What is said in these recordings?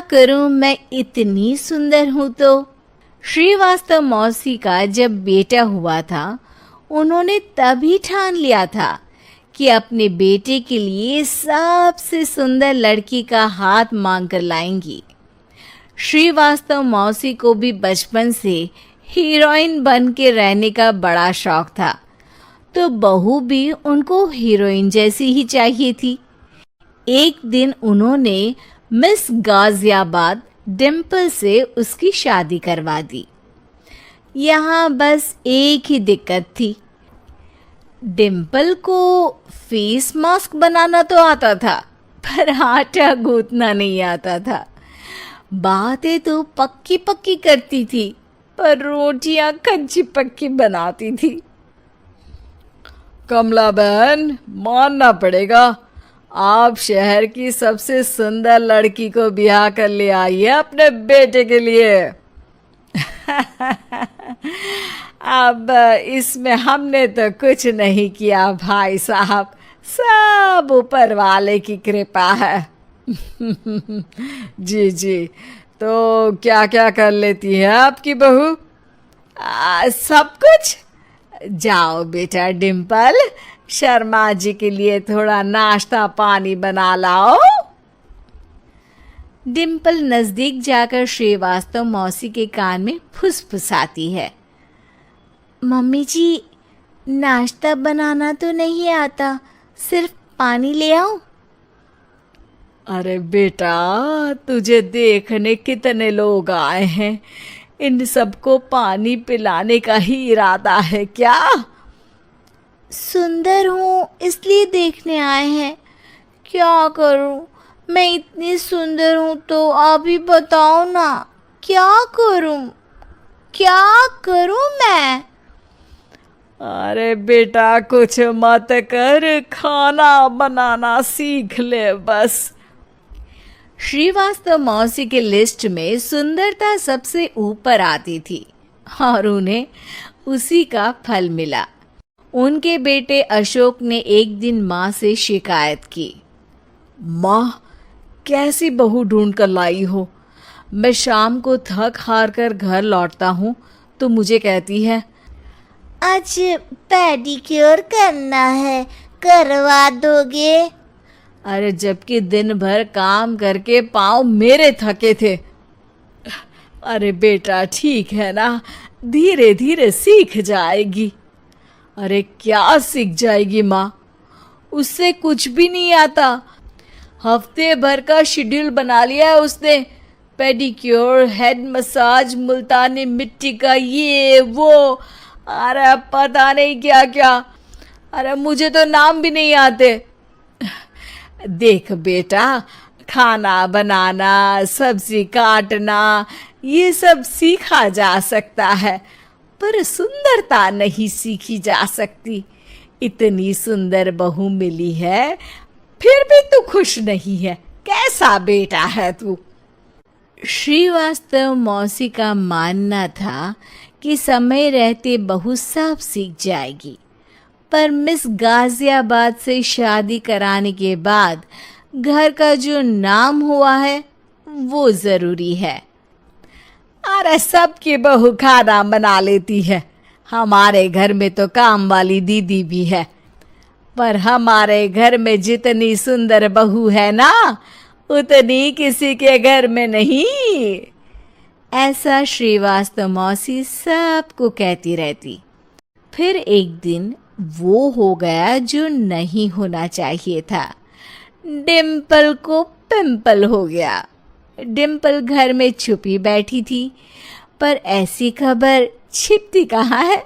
करूं, मैं इतनी सुंदर हूं तो। श्रीवास्तव मौसी का जब बेटा हुआ था, उन्होंने तभी ठान लिया था कि अपने बेटे के लिए सबसे सुंदर लड़की का हाथ मांग कर लाएंगी। श्रीवास्तव मौसी को भी बचपन से हीरोइन बन के रहने का बड़ा शौक था, तो बहू भी उनको हीरोइन जैसी ही चाहिए थी। एक दिन उन्होंने मिस गाजियाबाद डिम्पल से उसकी शादी करवा दी। यहाँ बस एक ही दिक्कत थी, डिम्पल को फेस मास्क बनाना तो आता था, पर आटा गूंथना नहीं आता था। बातें तो पक्की पक्की करती थी, पर रोटियां कच्ची पक्की बनाती थी। कमला बहन, मानना पड़ेगा, आप शहर की सबसे सुंदर लड़की को ब्याह कर ले आई है अपने बेटे के लिए। अब इसमें हमने तो कुछ नहीं किया भाई साहब, सब ऊपर वाले की कृपा है। जी जी, तो क्या क्या कर लेती है आपकी बहू? सब कुछ। जाओ बेटा डिम्पल, शर्मा जी के लिए थोड़ा नाश्ता पानी बना लाओ। डिम्पल नजदीक जाकर श्रीवास्तव मौसी के कान में फुसफुसाती है। मम्मी जी, नाश्ता बनाना तो नहीं आता, सिर्फ पानी ले आओ। अरे बेटा, तुझे देखने कितने लोग आए हैं, इन सबको पानी पिलाने का ही इरादा है क्या? सुंदर हूँ इसलिए देखने आए हैं। क्या करूँ, मैं इतनी सुंदर हूँ तो आप ही बताओ ना, क्या करूँ, क्या करूँ मैं? अरे बेटा, कुछ मत कर, खाना बनाना सीख ले बस। श्रीवास्तव मौसी के लिस्ट में सुंदरता सबसे ऊपर आती थी और उन्हें उसी का फल मिला। उनके बेटे अशोक ने एक दिन माँ से शिकायत की। माँ, कैसी बहू ढूंढ कर लाई हो? मैं शाम को थक हार कर घर लौटता हूँ तो मुझे कहती है, आज पेडिक्योर करना है, करवा दोगे? अरे जबकि दिन भर काम करके पाँव मेरे थके थे। अरे बेटा, ठीक है ना, धीरे धीरे सीख जाएगी। अरे क्या सीख जाएगी माँ, उससे कुछ भी नहीं आता। हफ्ते भर का शेड्यूल बना लिया है उसने, पेडिक्योर, हेड मसाज, मुल्तानी मिट्टी का ये वो, अरे पता नहीं क्या क्या। अरे मुझे तो नाम भी नहीं आते। देख बेटा, खाना बनाना, सब्जी काटना, ये सब सीखा जा सकता है, पर सुंदरता नहीं सीखी जा सकती। इतनी सुंदर बहू मिली है, फिर भी तू खुश नहीं है, कैसा बेटा है तू? श्रीवास्तव मौसी का मानना था कि समय रहते बहू सब सीख जाएगी, पर मिस गाजियाबाद से शादी कराने के बाद घर का जो नाम हुआ है वो जरूरी है। अरे सबकी बहू खाना बना लेती है, हमारे घर में तो काम वाली दीदी भी है, पर हमारे घर में जितनी सुंदर बहू है ना, उतनी किसी के घर में नहीं। ऐसा श्रीवास्तव मौसी सबको कहती रहती। फिर एक दिन वो हो गया जो नहीं होना चाहिए था। डिम्पल को पिंपल हो गया। डिम्पल घर में छुपी बैठी थी, पर ऐसी खबर छिपती कहाँ है।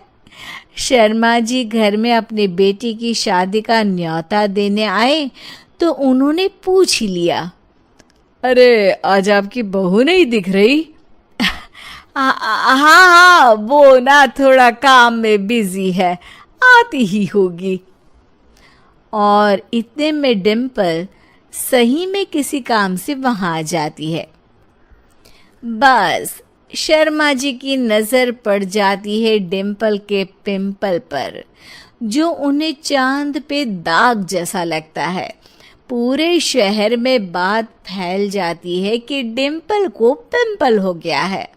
शर्मा जी घर में अपने बेटी की शादी का न्योता देने आए तो उन्होंने पूछ ही लिया, अरे आज आपकी बहू नहीं दिख रही? हाँ, वो ना थोड़ा काम में बिजी है, आती ही होगी। और इतने में डिम्पल सही में किसी काम से वहां आ जाती है। बस शर्मा जी की नजर पड़ जाती है डिम्पल के पिंपल पर, जो उन्हें चांद पे दाग जैसा लगता है, पूरे शहर में बात फैल जाती है कि डिम्पल को पिंपल हो गया है।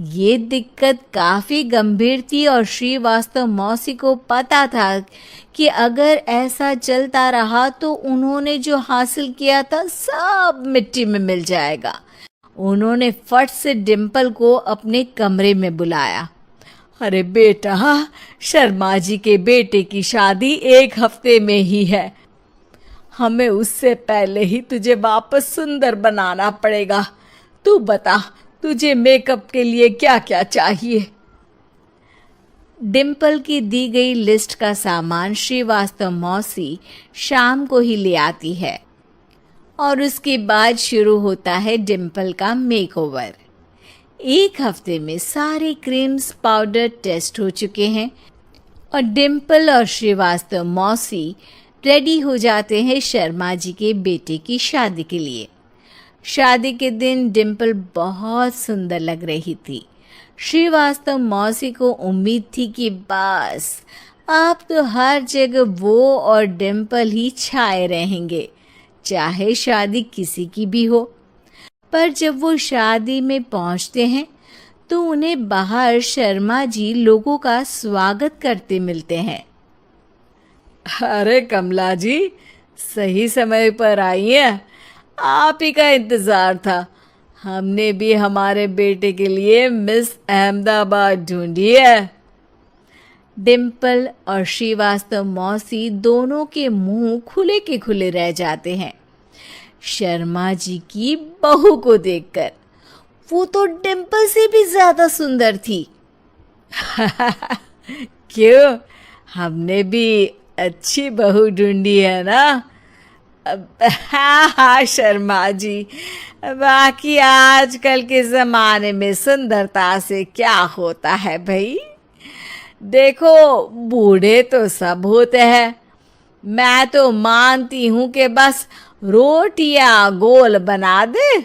ये दिक्कत काफी गंभीर थी और श्रीवास्तव मौसी को पता था कि अगर ऐसा चलता रहा तो उन्होंने जो हासिल किया था सब मिट्टी में मिल जाएगा। उन्होंने फट से डिम्पल को अपने कमरे में बुलाया। अरे बेटा, शर्मा जी के बेटे की शादी 1 हफ्ते में ही है। हमें उससे पहले ही तुझे वापस सुंदर बनाना पड़ेगा। तू बता, तुझे मेकअप के लिए क्या क्या चाहिए? डिम्पल की दी गई लिस्ट का सामान श्रीवास्तव मौसी शाम को ही ले आती है और उसके बाद शुरू होता है डिम्पल का मेकओवर। 1 हफ्ते में सारे क्रीम्स पाउडर टेस्ट हो चुके हैं और डिम्पल और श्रीवास्तव मौसी रेडी हो जाते हैं शर्मा जी के बेटे की शादी के लिए। शादी के दिन डिम्पल बहुत सुंदर लग रही थी। श्रीवास्तव मौसी को उम्मीद थी कि बस अब तो हर जगह वो और डिम्पल ही छाए रहेंगे, चाहे शादी किसी की भी हो। पर जब वो शादी में पहुंचते हैं तो उन्हें बाहर शर्मा जी लोगों का स्वागत करते मिलते हैं। अरे कमला जी, सही समय पर आई हैं। आप ही का इंतजार था। हमने भी हमारे बेटे के लिए मिस अहमदाबाद ढूंढी है। डिम्पल और श्रीवास्तव मौसी दोनों के मुंह खुले के खुले रह जाते हैं शर्मा जी की बहू को देखकर। वो तो डिम्पल से भी ज्यादा सुंदर थी। क्यों, हमने भी अच्छी बहू ढूंढी है ना? हाँ शर्मा जी, बाकी आजकल के जमाने में सुंदरता से क्या होता है भाई। देखो, बूढ़े तो सब होते हैं। मैं तो मानती हूँ कि बस रोटियां गोल बना दे,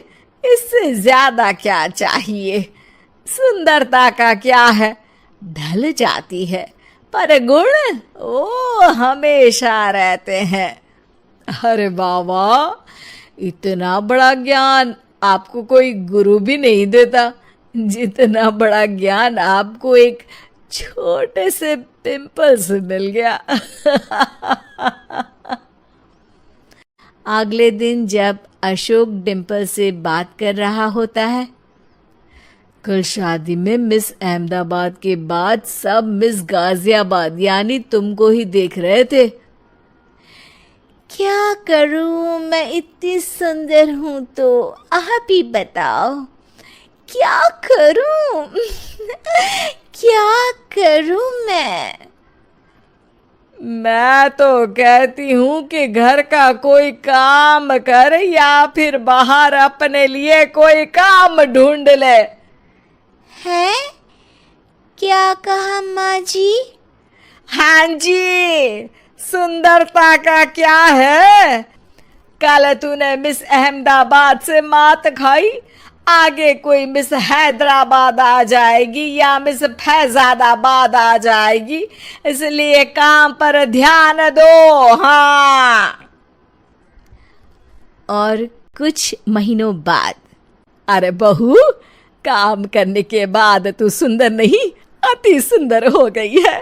इससे ज्यादा क्या चाहिए। सुंदरता का क्या है, ढल जाती है, पर गुण ओ हमेशा रहते हैं। अरे बाबा, इतना बड़ा ज्ञान आपको कोई गुरु भी नहीं देता जितना बड़ा ज्ञान आपको एक छोटे से पिंपल से मिल गया। अगले दिन जब अशोक डिम्पल से बात कर रहा होता है, कल शादी में मिस अहमदाबाद के बाद सब मिस गाजियाबाद यानी तुमको ही देख रहे थे। क्या करूं, मैं इतनी सुंदर हूं तो आप ही बताओ क्या करूं। क्या करूं मैं तो कहती हूं कि घर का कोई काम कर या फिर बाहर अपने लिए कोई काम ढूंढ ले। है? क्या कहा माँ जी? हाँ जी, सुंदरता का क्या है। कल तूने मिस अहमदाबाद से मात खाई, आगे कोई मिस हैदराबाद आ जाएगी या मिस फैजादाबाद आ जाएगी, इसलिए काम पर ध्यान दो। हाँ। और कुछ महीनों बाद, अरे बहू, काम करने के बाद तू सुंदर नहीं, अति सुंदर हो गई है।